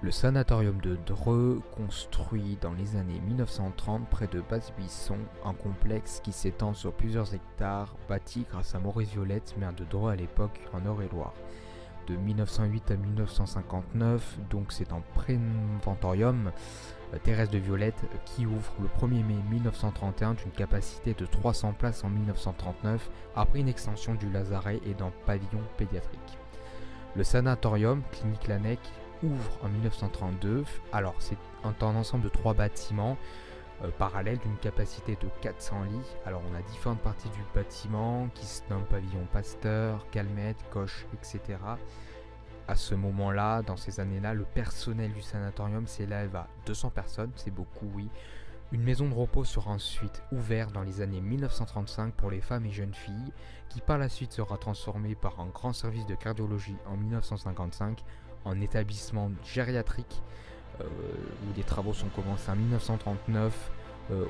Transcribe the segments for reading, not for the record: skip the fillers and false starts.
Le sanatorium de Dreux, construit dans les années 1930 près de Basse-Buisson, un complexe qui s'étend sur plusieurs hectares, bâti grâce à Maurice Violette, maire de Dreux à l'époque, en Eure-et-Loir. De 1908 à 1959, donc c'est un préventorium Thérèse de Violette qui ouvre le 1er mai 1931 d'une capacité de 300 places en 1939 après une extension du lazaret et d'un pavillon pédiatrique. Le sanatorium, clinique Laennec, ouvre en 1932. Alors c'est un ensemble de 3 bâtiments parallèles d'une capacité de 400 lits. Alors on a différentes parties du bâtiment qui se nomment pavillon Pasteur, Calmette, Coche, etc. À ce moment-là, dans ces années-là, le personnel du sanatorium s'élève à 200 personnes, c'est beaucoup, oui. Une maison de repos sera ensuite ouverte dans les années 1935 pour les femmes et jeunes filles, qui par la suite sera transformée par un grand service de cardiologie en 1955 en établissement gériatrique, où des travaux sont commencés en 1939,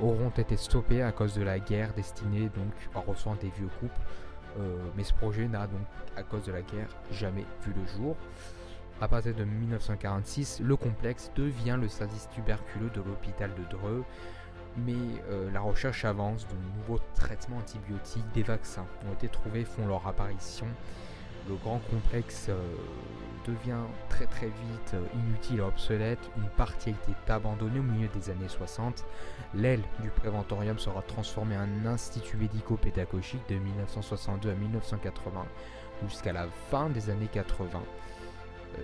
auront été stoppés à cause de la guerre destinée donc à recevoir des vieux couples. Mais ce projet n'a donc, à cause de la guerre, jamais vu le jour. À partir de 1946, le complexe devient le service tuberculeux de l'hôpital de Dreux, mais la recherche avance, de nouveaux traitements antibiotiques, des vaccins ont été trouvés, font leur apparition. Le grand complexe devient très très vite inutile et obsolète. Une partie a été abandonnée au milieu des années 60. L'aile du préventorium sera transformée en institut médico-pédagogique de 1962 à 1980 jusqu'à la fin des années 80.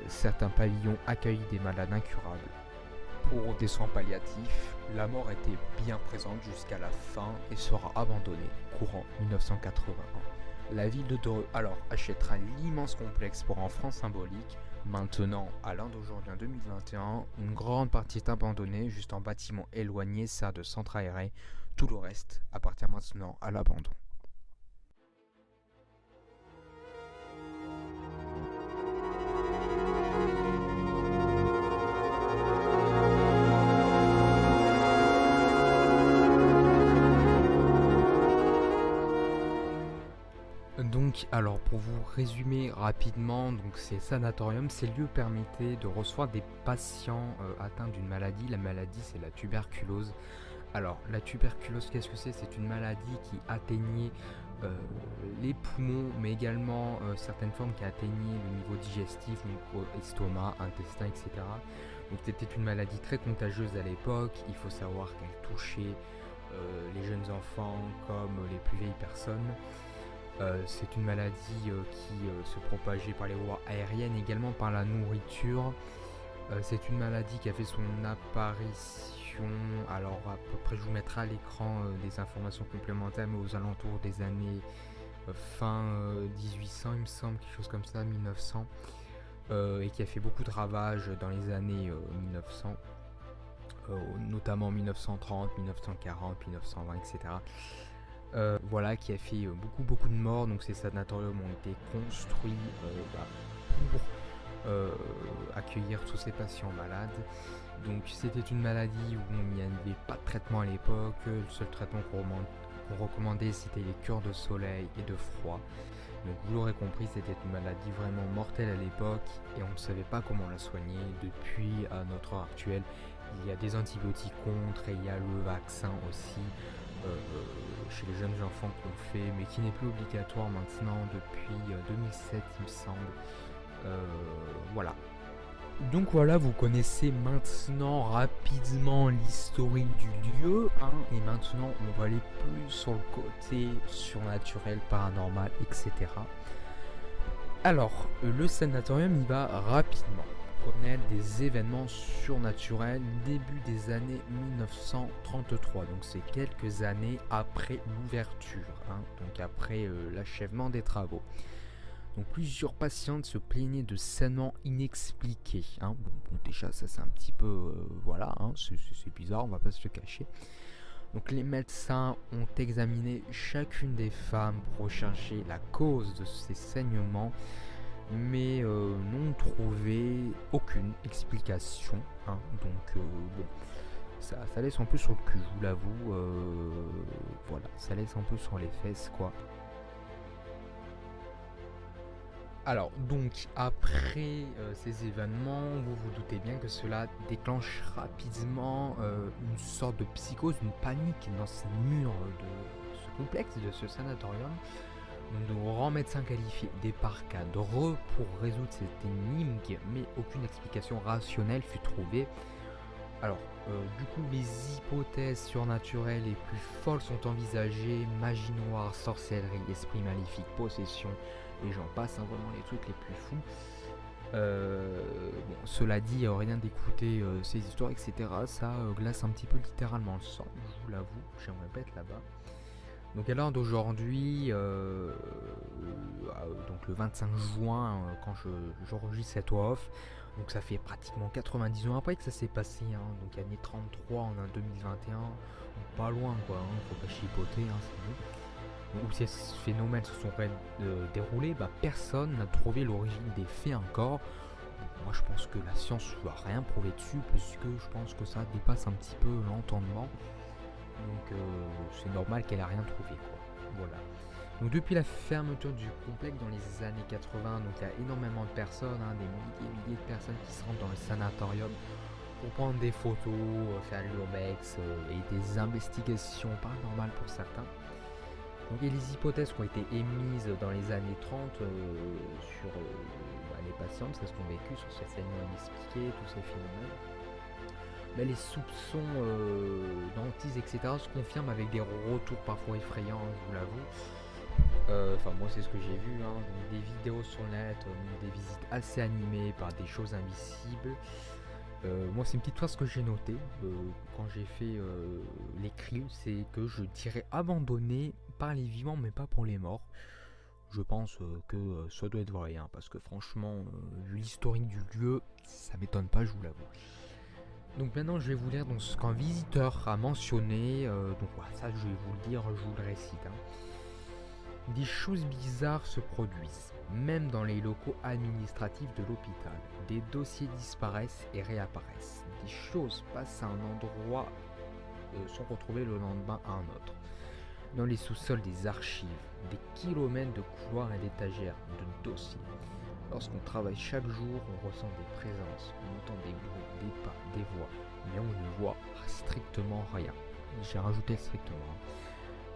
Certains pavillons accueillent des malades incurables. Pour des soins palliatifs, la mort était bien présente jusqu'à la fin et sera abandonnée courant 1981. La ville de Dreux alors achètera l'immense complexe pour un franc symbolique. Maintenant, à l'heure d'aujourd'hui en 2021, une grande partie est abandonnée, juste un bâtiment éloigné sert de centre aéré. Tout le reste appartient maintenant à l'abandon. Donc, alors pour vous résumer rapidement, donc ces sanatoriums, ces lieux permettaient de recevoir des patients atteints d'une maladie. La maladie, c'est la tuberculose. Alors, la tuberculose, qu'est-ce que c'est? C'est une maladie qui atteignait les poumons, mais également certaines formes qui atteignaient le niveau digestif, donc estomac, intestin, etc. Donc, c'était une maladie très contagieuse à l'époque. Il faut savoir qu'elle touchait les jeunes enfants comme les plus vieilles personnes. C'est une maladie qui se propageait par les voies aériennes, également par la nourriture. C'est une maladie qui a fait son apparition, alors à peu près je vous mettrai à l'écran des informations complémentaires, mais aux alentours des années fin 1800 il me semble, quelque chose comme ça, 1900, et qui a fait beaucoup de ravages dans les années 1900, notamment 1930, 1940, 1920, etc. Voilà, qui a fait beaucoup de morts. Donc ces sanatoriums ont été construits pour accueillir tous ces patients malades. Donc c'était une maladie où il n'y avait pas de traitement à l'époque. Le seul traitement qu'on recommandait, c'était les cures de soleil et de froid. Donc vous l'aurez compris, c'était une maladie vraiment mortelle à l'époque et on ne savait pas comment la soigner. Depuis à notre heure actuelle, il y a des antibiotiques contre et il y a le vaccin aussi chez les jeunes enfants qu'on fait, mais qui n'est plus obligatoire maintenant depuis 2007 il me semble. Voilà. Donc voilà, vous connaissez maintenant rapidement l'historique du lieu, hein, et maintenant on va aller plus sur le côté surnaturel, paranormal, etc. Alors, le sanatorium il va rapidement connaître des événements surnaturels début des années 1933, donc c'est quelques années après l'ouverture, hein, donc après l'achèvement des travaux. Donc plusieurs patientes se plaignaient de saignements inexpliqués, hein. Bon, déjà ça c'est un petit peu, voilà, hein, c'est bizarre, on va pas se le cacher. Donc les médecins ont examiné chacune des femmes pour rechercher la cause de ces saignements, mais n'ont trouvé aucune explication, hein. Donc bon, ça laisse un peu sur le cul, je vous l'avoue, voilà, ça laisse un peu sur les fesses quoi. Alors, donc, après ces événements, vous vous doutez bien que cela déclenche rapidement une sorte de psychose, une panique dans ces murs de ce complexe, de ce sanatorium. De grands médecins qualifiés, des cadres pour résoudre cette énigme, mais aucune explication rationnelle fut trouvée. Alors, du coup, les hypothèses surnaturelles les plus folles sont envisagées, magie noire, sorcellerie, esprit maléfique, possession, et j'en passe, hein, vraiment les trucs les plus fous. Bon, cela dit, rien d'écouter ces histoires, etc. Ça glace un petit peu littéralement le sang, je vous l'avoue, j'aimerais pas être là-bas. Donc à l'heure d'aujourd'hui, donc le 25 juin, quand j'enregistre cette off, donc ça fait pratiquement 90 ans après que ça s'est passé, hein, donc année 33, on est en 2021, donc pas loin quoi, hein, faut pas chipoter, hein, c'est bon. Donc, où ces phénomènes se sont déroulés, bah, personne n'a trouvé l'origine des faits encore. Donc, moi je pense que la science ne va rien prouver dessus, puisque je pense que ça dépasse un petit peu l'entendement. Donc c'est normal qu'elle a rien trouvé quoi. Voilà. Donc depuis la fermeture du complexe dans les années 80, donc il y a énormément de personnes, hein, des milliers de personnes qui se rendent dans le sanatorium pour prendre des photos, faire l'urbex et des investigations paranormales pour certains. Donc il y a les hypothèses qui ont été émises dans les années 30 sur les patients, c'est ce qu'on a vécu sur ces phénomènes inexpliqués, tous ces phénomènes. Mais les soupçons d'antise, etc. se confirment avec des retours parfois effrayants, hein, je vous l'avoue. Enfin, moi, c'est ce que j'ai vu, hein, donc des vidéos sur le net, des visites assez animées par des choses invisibles. Moi, c'est une petite phrase que j'ai notée quand j'ai fait l'écrit, c'est que je dirais abandonné par les vivants, mais pas pour les morts. Je pense que ça doit être vrai, hein, parce que franchement, vu l'historique du lieu, ça m'étonne pas, je vous l'avoue. Donc maintenant je vais vous lire donc, ce qu'un visiteur a mentionné, donc voilà, ça je vais vous le dire, je vous le récite. Hein. Des choses bizarres se produisent, même dans les locaux administratifs de l'hôpital. Des dossiers disparaissent et réapparaissent. Des choses passent à un endroit, sont retrouvées le lendemain à un autre. Dans les sous-sols des archives, des kilomètres de couloirs et d'étagères, de dossiers. Lorsqu'on travaille chaque jour, on ressent des présences, on entend des bruits, des pas, des voix, mais on ne voit strictement rien. J'ai rajouté strictement.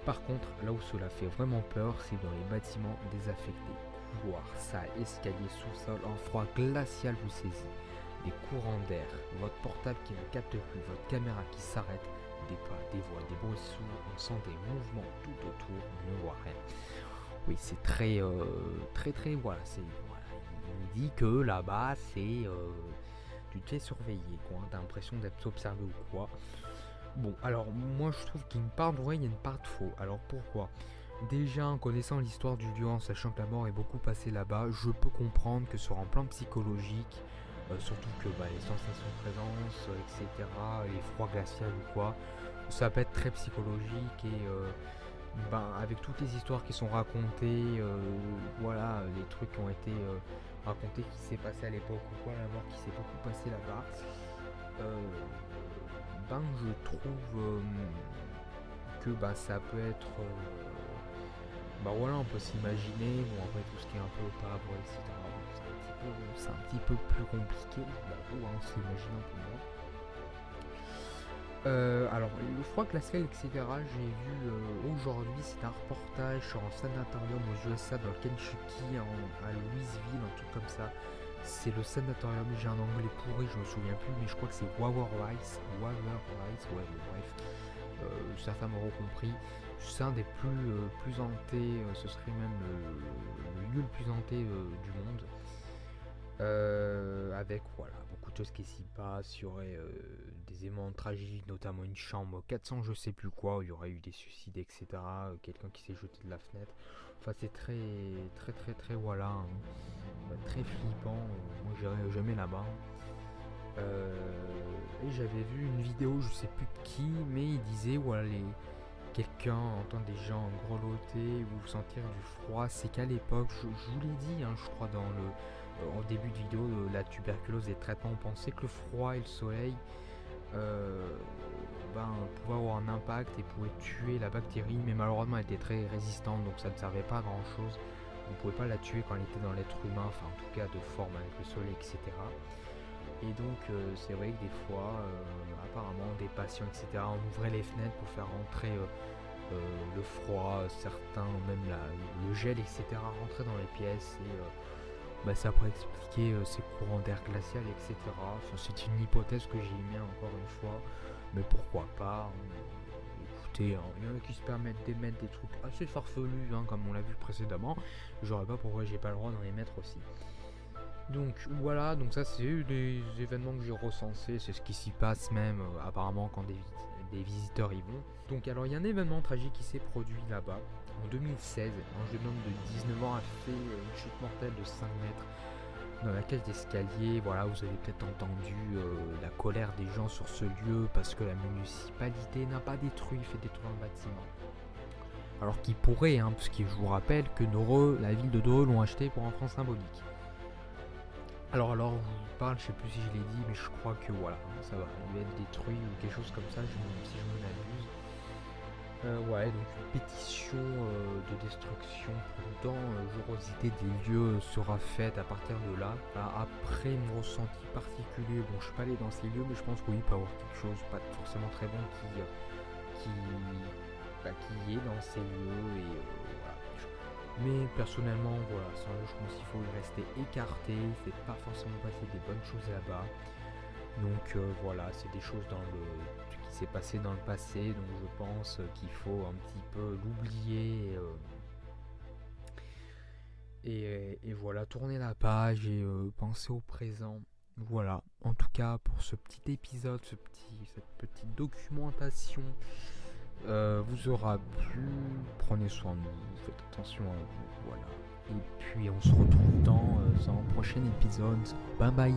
Par contre, là où cela fait vraiment peur, c'est dans les bâtiments désaffectés. Couloirs, salles, escaliers, sous-sol, un froid glacial vous saisit. Des courants d'air, votre portable qui ne capte plus, votre caméra qui s'arrête, des pas, des voix, des bruits sourds, on sent des mouvements tout autour, on ne voit rien. Oui, c'est très, voilà, c'est... Il dit que là-bas, c'est tu te fais surveiller, quoi. T'as l'impression d'être observé ou quoi. Bon, alors moi je trouve qu'il y a une part de vrai, il y a une part de faux. Alors pourquoi? Déjà, en connaissant l'histoire du lieu, en sachant que la mort est beaucoup passée là-bas, je peux comprendre que sur un plan psychologique, surtout que les sensations de présence, etc., les froids glaciaux ou quoi, ça peut être très psychologique et avec toutes les histoires qui sont racontées, voilà, les trucs qui ont été racontés, qui s'est passé à l'époque ou quoi, la mort qui s'est beaucoup passée là-bas, je trouve que ça peut être, voilà, on peut s'imaginer, bon après tout ce qui est un peu pavre, etc. C'est un petit peu plus compliqué, on s'imagine un peu moins. Alors, le froid glacial, etc., j'ai vu aujourd'hui, c'est un reportage sur un sanatorium aux USA dans le Kentucky, à Louisville, un truc comme ça. C'est le sanatorium, j'ai un anglais pourri, je me souviens plus, mais je crois que c'est Waverwise, ouais, bref, certains m'auront compris. C'est un des plus hantés, ce serait même le lieu le plus hanté du monde. Avec voilà beaucoup de choses qui s'y passent, il y aurait des éléments tragiques, notamment une chambre 400 je sais plus quoi, où il y aurait eu des suicides, etc. Quelqu'un qui s'est jeté de la fenêtre. Enfin c'est très voilà, hein, très flippant. Moi j'irai jamais là-bas. Et j'avais vu une vidéo, je sais plus de qui, mais il disait voilà quelqu'un entend des gens grelotter ou sentir du froid. C'est qu'à l'époque, je vous l'ai dit, hein, je crois en début de vidéo, la tuberculose et le traitement, on pensait que le froid et le soleil pouvaient avoir un impact et pouvaient tuer la bactérie, mais malheureusement elle était très résistante, donc ça ne servait pas à grand chose. on pouvait pas la tuer quand elle était dans l'être humain, enfin en tout cas de forme avec le soleil, etc. Et donc c'est vrai que des fois, apparemment des patients, etc., on ouvrait les fenêtres pour faire rentrer le froid, certains même le gel, etc., rentrer dans les pièces et ça pourrait expliquer ces courants d'air glacial, etc. Enfin, c'est une hypothèse que j'ai émise encore une fois, mais pourquoi pas. Écoutez, il y en a qui se permettent d'émettre des trucs assez farfelus, comme on l'a vu précédemment. J'aurais pas pourquoi j'ai pas le droit d'en émettre aussi. Donc voilà, donc ça c'est des événements que j'ai recensés, c'est ce qui s'y passe même apparemment quand des visiteurs y vont. Donc alors il y a un événement tragique qui s'est produit là-bas. En 2016, un jeune homme de 19 ans a fait une chute mortelle de 5 mètres dans la cage d'escalier. Voilà, vous avez peut-être entendu la colère des gens sur ce lieu parce que la municipalité n'a pas détruit, fait détruire un bâtiment. Alors qu'il pourrait, parce que je vous rappelle que Dreux, la ville de Dreux l'ont acheté pour un franc symbolique. Alors, je vous parle, je sais plus si je l'ai dit, mais je crois que voilà, ça va, il va être détruit ou quelque chose comme ça, si je m'en abuse. Ouais, donc une pétition de destruction prudent, jouerosité des lieux sera faite à partir de là. Après mon ressenti particulier, bon, je suis pas allé dans ces lieux, mais je pense que oui, il peut y avoir quelque chose, pas forcément très bon qui est dans ces lieux et voilà. Mais personnellement, voilà, c'est un lieu, je pense qu'il faut y rester écarté, il ne fait pas forcément passer des bonnes choses là-bas. Donc voilà, c'est des choses qui s'est passé dans le passé, donc je pense qu'il faut un petit peu l'oublier et voilà, tourner la page et penser au présent. Voilà, en tout cas pour ce petit épisode, cette petite documentation vous aura plu. Prenez soin de vous, faites attention à vous, voilà. Et puis on se retrouve dans un prochain épisode. Bye bye.